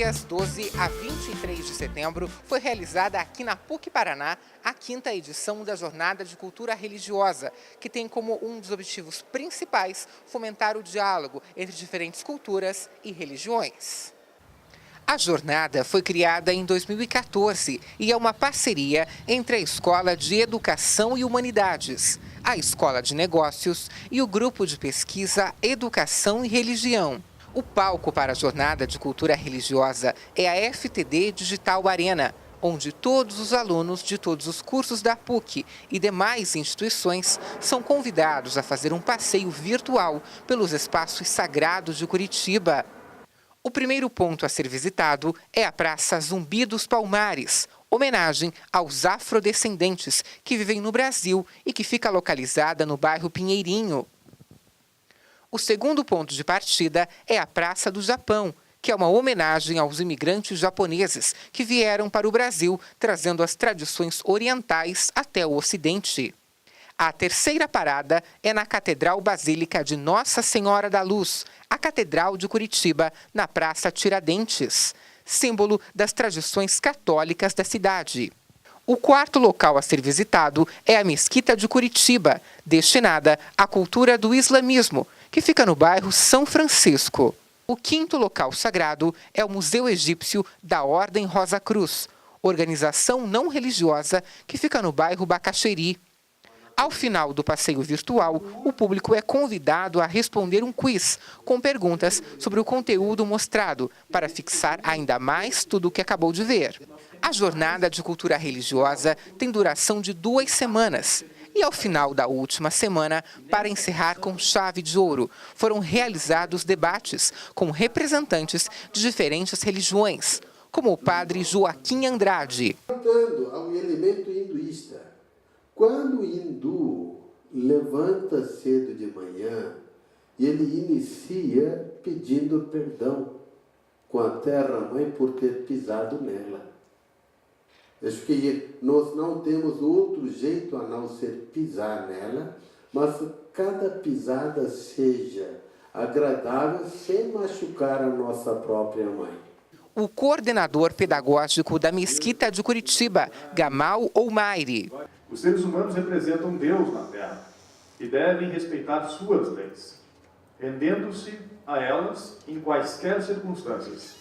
dias 12 a 23 de setembro, foi realizada aqui na PUC-Paraná a 5ª edição da Jornada de Cultura Religiosa, que tem como um dos objetivos principais fomentar o diálogo entre diferentes culturas e religiões. A jornada foi criada em 2014 e é uma parceria entre a Escola de Educação e Humanidades, a Escola de Negócios e o Grupo de Pesquisa Educação e Religião. O palco para a Jornada de Cultura Religiosa é a FTD Digital Arena, onde todos os alunos de todos os cursos da PUC e demais instituições são convidados a fazer um passeio virtual pelos espaços sagrados de Curitiba. O primeiro ponto a ser visitado é a Praça Zumbi dos Palmares, homenagem aos afrodescendentes que vivem no Brasil e que fica localizada no bairro Pinheirinho. O segundo ponto de partida é a Praça do Japão, que é uma homenagem aos imigrantes japoneses que vieram para o Brasil, trazendo as tradições orientais até o Ocidente. A terceira parada é na Catedral Basílica de Nossa Senhora da Luz, a Catedral de Curitiba, na Praça Tiradentes, símbolo das tradições católicas da cidade. O quarto local a ser visitado é a Mesquita de Curitiba, destinada à cultura do islamismo, que fica no bairro São Francisco. O quinto local sagrado é o Museu Egípcio da Ordem Rosa Cruz, organização não religiosa que fica no bairro Bacaxeri. Ao final do passeio virtual, o público é convidado a responder um quiz com perguntas sobre o conteúdo mostrado, para fixar ainda mais tudo o que acabou de ver. A Jornada de Cultura Religiosa tem duração de 2 semanas. E ao final da última semana, para encerrar com chave de ouro, foram realizados debates com representantes de diferentes religiões, como o padre Joaquim Andrade. Voltando ao elemento hinduísta, quando o hindu levanta cedo de manhã, ele inicia pedindo perdão com a terra-mãe por ter pisado nela. Acho que nós não temos outro jeito a não ser pisar nela, mas cada pisada seja agradável sem machucar a nossa própria mãe. O coordenador pedagógico da Mesquita de Curitiba, Gamal Oumairi. Os seres humanos representam Deus na Terra e devem respeitar suas leis, rendendo-se a elas em quaisquer circunstâncias.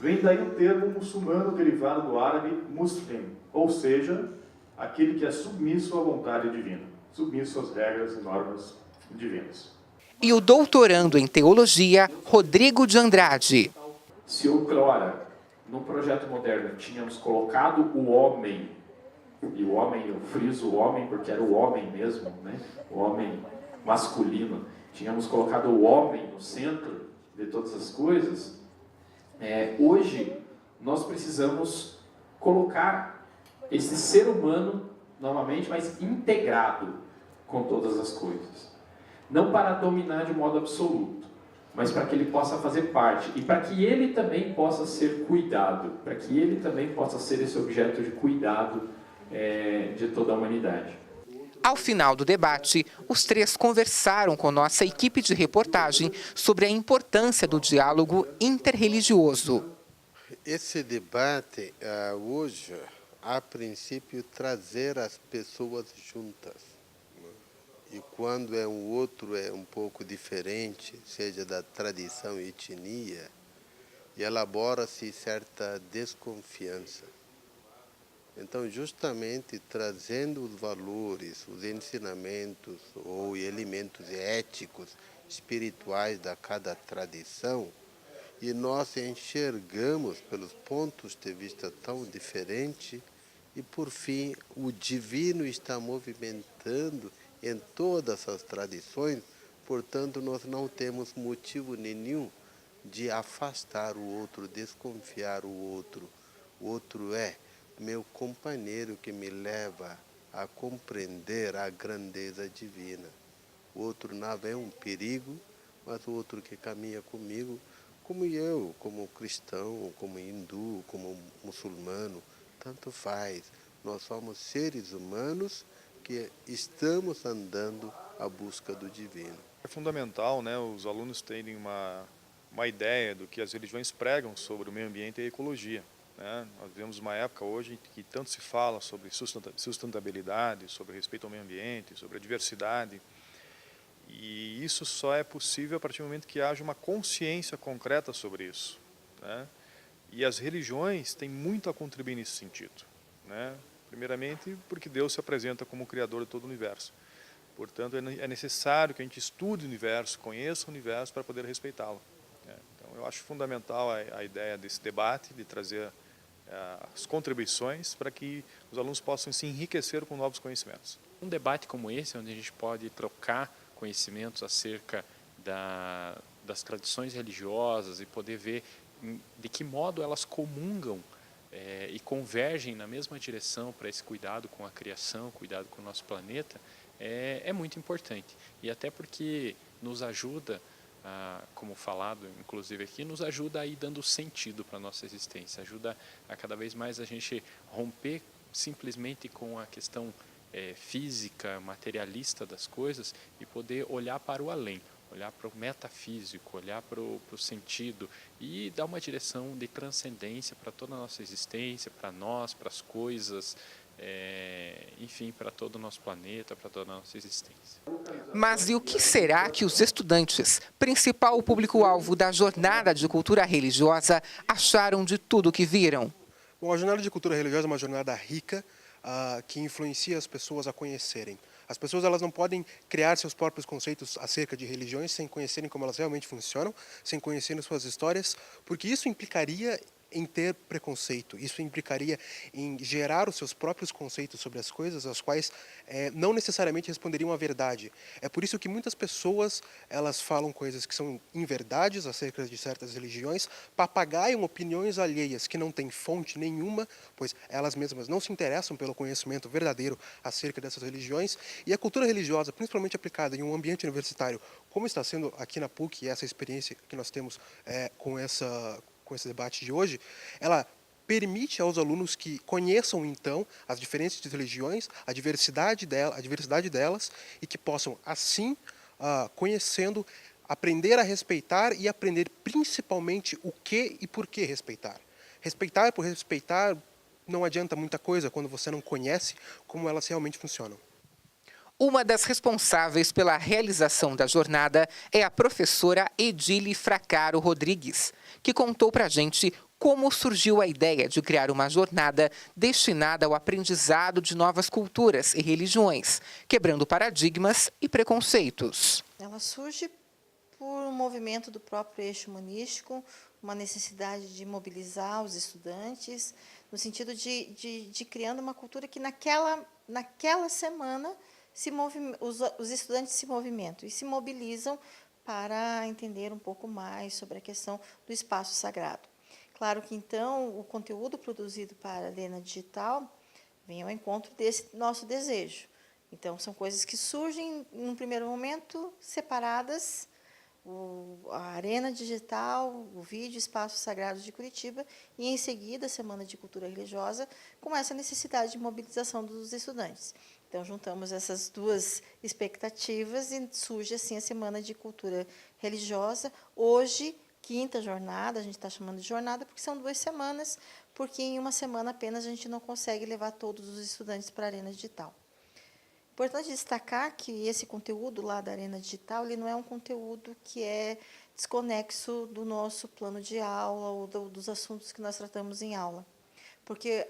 Vem daí o termo muçulmano derivado do árabe muslim, ou seja, aquele que é submisso à vontade divina, submisso às regras e normas divinas. E o doutorando em teologia, Rodrigo de Andrade. Se outrora, no projeto moderno, tínhamos colocado o homem, e o homem, eu friso o homem porque era o homem mesmo, né? O homem masculino, tínhamos colocado o homem no centro de todas as coisas, hoje nós precisamos colocar esse ser humano novamente, mas integrado com todas as coisas. Não para dominar de modo absoluto, mas para que ele possa fazer parte e para que ele também possa ser cuidado, para que ele também possa ser esse objeto de cuidado de toda a humanidade. Ao final do debate, os três conversaram com nossa equipe de reportagem sobre a importância do diálogo interreligioso. Esse debate, hoje, a princípio, trazer as pessoas juntas. E quando um outro é um pouco diferente, seja da tradição e etnia, elabora-se certa desconfiança. Então, justamente trazendo os valores, os ensinamentos ou elementos éticos, espirituais da cada tradição, e nós enxergamos pelos pontos de vista tão diferentes, e por fim o divino está movimentando em todas as tradições, portanto nós não temos motivo nenhum de afastar o outro, desconfiar o outro. O outro é meu companheiro que me leva a compreender a grandeza divina. O outro não é um perigo, mas o outro que caminha comigo, como eu, como cristão, como hindu, como muçulmano, tanto faz. Nós somos seres humanos que estamos andando à busca do divino. É fundamental, né, os alunos terem uma ideia do que as religiões pregam sobre o meio ambiente e a ecologia, né? Nós vivemos uma época hoje que tanto se fala sobre sustentabilidade, sobre respeito ao meio ambiente, sobre a diversidade, e isso só é possível a partir do momento que haja uma consciência concreta sobre isso, né? E as religiões têm muito a contribuir nesse sentido, né? Primeiramente, porque Deus se apresenta como o Criador de todo o universo. Portanto, é necessário que a gente estude o universo, conheça o universo para poder respeitá-lo, né? Então, eu acho fundamental a ideia desse debate, de trazer as contribuições para que os alunos possam se enriquecer com novos conhecimentos. Um debate como esse, onde a gente pode trocar conhecimentos acerca das tradições religiosas e poder ver de que modo elas comungam e convergem na mesma direção para esse cuidado com a criação, cuidado com o nosso planeta, é muito importante. E até porque nos ajuda, como falado inclusive aqui, nos ajuda a ir dando sentido para a nossa existência, ajuda a cada vez mais a gente romper simplesmente com a questão física, materialista das coisas e poder olhar para o além, olhar para o metafísico, olhar para o sentido e dar uma direção de transcendência para toda a nossa existência, para nós, para as coisas, enfim, para todo o nosso planeta, para toda a nossa existência. Mas e o que será que os estudantes, principal público-alvo da Jornada de Cultura Religiosa, acharam de tudo que viram? Bom, a Jornada de Cultura Religiosa é uma jornada rica, que influencia as pessoas a conhecerem. As pessoas elas não podem criar seus próprios conceitos acerca de religiões sem conhecerem como elas realmente funcionam, sem conhecerem suas histórias, porque isso implicaria em ter preconceito, isso implicaria em gerar os seus próprios conceitos sobre as coisas, as quais não necessariamente responderiam à verdade. É por isso que muitas pessoas elas falam coisas que são inverdades acerca de certas religiões, papagaiam opiniões alheias que não têm fonte nenhuma, pois elas mesmas não se interessam pelo conhecimento verdadeiro acerca dessas religiões, e a cultura religiosa, principalmente aplicada em um ambiente universitário, como está sendo aqui na PUC, e essa experiência que nós temos com esse debate de hoje, ela permite aos alunos que conheçam então as diferentes religiões, a diversidade delas e que possam assim, conhecendo, aprender a respeitar e aprender principalmente o que e por que respeitar. Respeitar por respeitar não adianta muita coisa quando você não conhece como elas realmente funcionam. Uma das responsáveis pela realização da jornada é a professora Edile Fracaro Rodrigues, que contou para a gente como surgiu a ideia de criar uma jornada destinada ao aprendizado de novas culturas e religiões, quebrando paradigmas e preconceitos. Ela surge por um movimento do próprio eixo humanístico, uma necessidade de mobilizar os estudantes, no sentido de criando uma cultura que naquela semana os estudantes se movimentam e se mobilizam para entender um pouco mais sobre a questão do espaço sagrado. Claro que, então, o conteúdo produzido para a Arena Digital vem ao encontro desse nosso desejo. Então, são coisas que surgem, num primeiro momento, separadas, a Arena Digital, o vídeo Espaço Sagrado de Curitiba, e, em seguida, a Semana de Cultura Religiosa, com essa necessidade de mobilização dos estudantes. Então, juntamos essas duas expectativas e surge, assim, a Semana de Cultura Religiosa. Hoje, quinta jornada, a gente está chamando de jornada porque são 2 semanas, porque em uma semana apenas a gente não consegue levar todos os estudantes para a Arena Digital. Importante destacar que esse conteúdo lá da Arena Digital, ele não é um conteúdo que é desconexo do nosso plano de aula ou dos assuntos que nós tratamos em aula, porque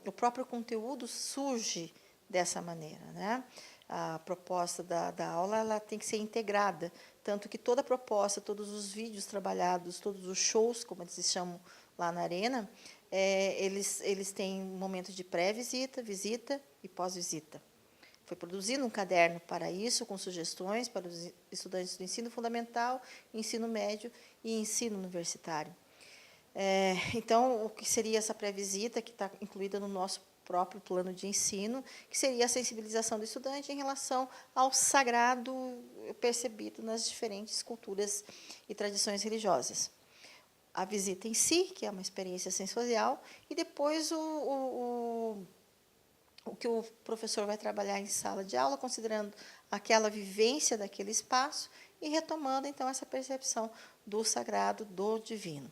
o próprio conteúdo surge dessa maneira, né? A proposta da aula ela tem que ser integrada, tanto que toda a proposta, todos os vídeos trabalhados, todos os shows, como eles chamam lá na Arena, eles têm um momento de pré-visita, visita e pós-visita. Foi produzido um caderno para isso, com sugestões para os estudantes do ensino fundamental, ensino médio e ensino universitário. Então, o que seria essa pré-visita, que está incluída no nosso próprio plano de ensino, que seria a sensibilização do estudante em relação ao sagrado percebido nas diferentes culturas e tradições religiosas. A visita em si, que é uma experiência sensorial, e depois o que o professor vai trabalhar em sala de aula, considerando aquela vivência daquele espaço e retomando, então, essa percepção do sagrado, do divino.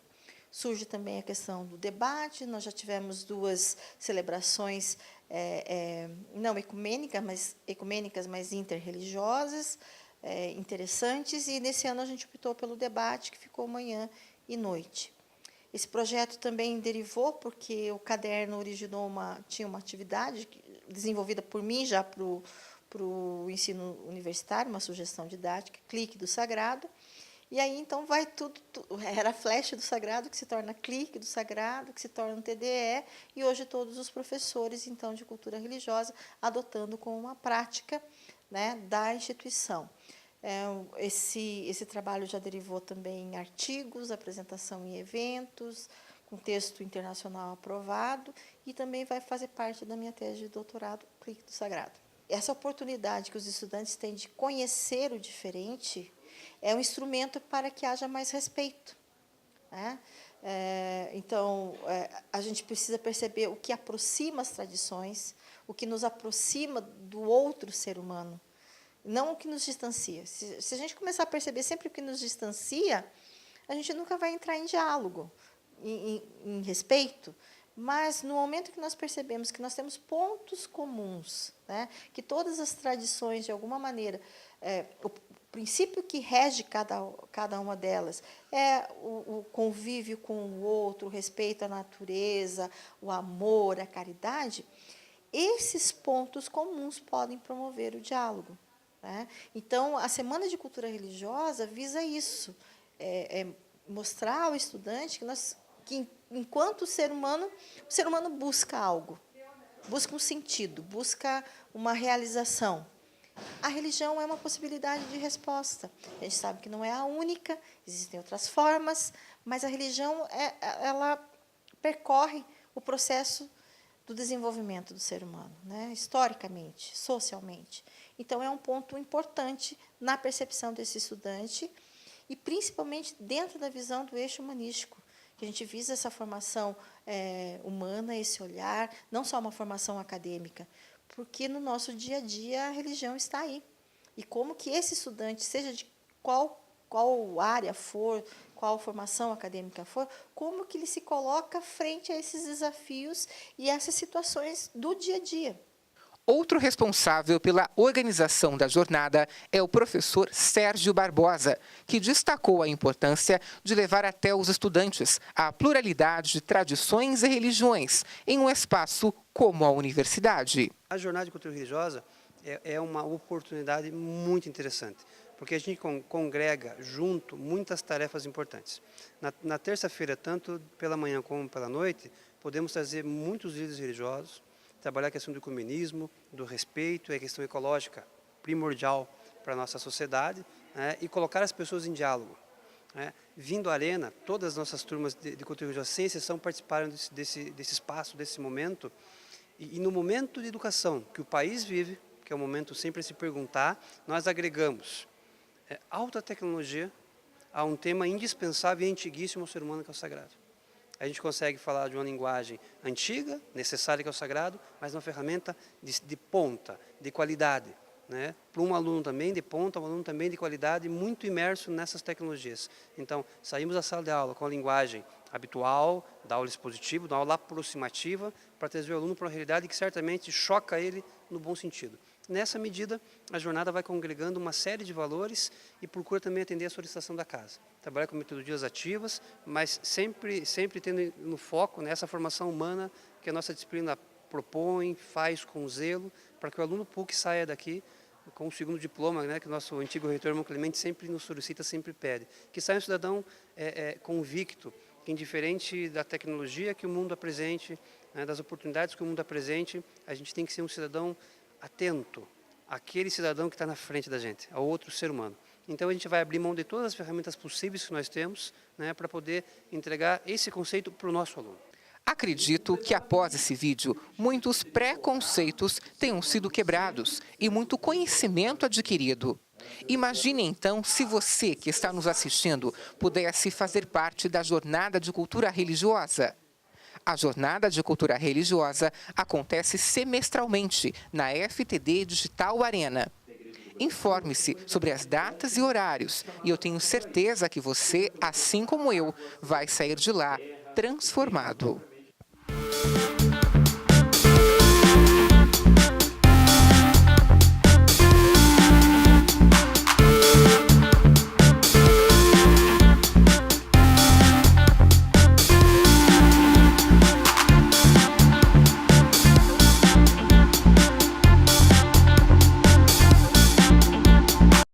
Surge também a questão do debate, nós já tivemos 2 celebrações não ecumênicas, mas interreligiosas, interessantes, e nesse ano a gente optou pelo debate, que ficou manhã e noite. Esse projeto também derivou porque o caderno tinha uma atividade desenvolvida por mim já para o ensino universitário, uma sugestão didática, Clique do Sagrado. E aí, então, vai tudo, era Flash do Sagrado, que se torna Clique do Sagrado, que se torna um TDE, e hoje todos os professores, então, de cultura religiosa, adotando como uma prática, né, da instituição. Esse trabalho já derivou também em artigos, apresentação em eventos, com texto internacional aprovado, e também vai fazer parte da minha tese de doutorado, Clique do Sagrado. Essa oportunidade que os estudantes têm de conhecer o diferente é um instrumento para que haja mais respeito, né? Então, a gente precisa perceber o que aproxima as tradições, o que nos aproxima do outro ser humano, não o que nos distancia. Se a gente começar a perceber sempre o que nos distancia, a gente nunca vai entrar em diálogo, em respeito. Mas, no momento que nós percebemos que nós temos pontos comuns, né, que todas as tradições, de alguma maneira, o princípio que rege cada uma delas é o convívio com o outro, o respeito à natureza, o amor, a caridade, esses pontos comuns podem promover o diálogo, né? Então, a Semana de Cultura Religiosa visa isso, mostrar ao estudante que enquanto o ser humano busca algo, busca um sentido, busca uma realização. A religião é uma possibilidade de resposta. A gente sabe que não é a única, existem outras formas, mas a religião ela percorre o processo do desenvolvimento do ser humano, né? Historicamente, socialmente. Então, é um ponto importante na percepção desse estudante e, principalmente, dentro da visão do eixo humanístico, que a gente visa essa formação humana, esse olhar, não só uma formação acadêmica, porque no nosso dia a dia a religião está aí. E como que esse estudante, seja de qual área for, qual formação acadêmica for, como que ele se coloca frente a esses desafios e essas situações do dia a dia. Outro responsável pela organização da jornada é o professor Sérgio Barbosa, que destacou a importância de levar até os estudantes a pluralidade de tradições e religiões em um espaço como a universidade. A Jornada de Cultura Religiosa é uma oportunidade muito interessante, porque a gente congrega junto muitas tarefas importantes. Na terça-feira, tanto pela manhã como pela noite, podemos trazer muitos líderes religiosos, trabalhar a questão do ecumenismo, do respeito e a questão ecológica, primordial para a nossa sociedade, né, e colocar as pessoas em diálogo. Né. Vindo à Arena, todas as nossas turmas de cultura religiosa, sem exceção, participaram desse espaço, desse momento, e no momento de educação que o país vive, que é o momento sempre a se perguntar, nós agregamos alta tecnologia a um tema indispensável e antiguíssimo ao ser humano, que é o sagrado. A gente consegue falar de uma linguagem antiga, necessária, que é o sagrado, mas uma ferramenta de ponta, de qualidade, né? Para um aluno também de ponta, um aluno também de qualidade, muito imerso nessas tecnologias. Então, saímos da sala de aula com a linguagem habitual, da aula expositiva, da aula aproximativa, para trazer o aluno para uma realidade que certamente choca ele no bom sentido. Nessa medida, a jornada vai congregando uma série de valores e procura também atender a solicitação da casa. Trabalhar com metodologias ativas, mas sempre tendo no foco nessa formação humana que a nossa disciplina propõe, faz com zelo, para que o aluno PUC saia daqui com o segundo diploma, né, que o nosso antigo reitor, irmão Clemente, sempre nos solicita, sempre pede. Que saia um cidadão convicto, que indiferente da tecnologia que o mundo apresente, né, das oportunidades que o mundo apresente, a gente tem que ser um cidadão atento àquele cidadão que está na frente da gente, ao outro ser humano. Então, a gente vai abrir mão de todas as ferramentas possíveis que nós temos, né, para poder entregar esse conceito para o nosso aluno. Acredito que após esse vídeo, muitos preconceitos tenham sido quebrados e muito conhecimento adquirido. Imagine então se você que está nos assistindo pudesse fazer parte da Jornada de Cultura Religiosa. A Jornada de Cultura Religiosa acontece semestralmente na FTD Digital Arena. Informe-se sobre as datas e horários e eu tenho certeza que você, assim como eu, vai sair de lá transformado.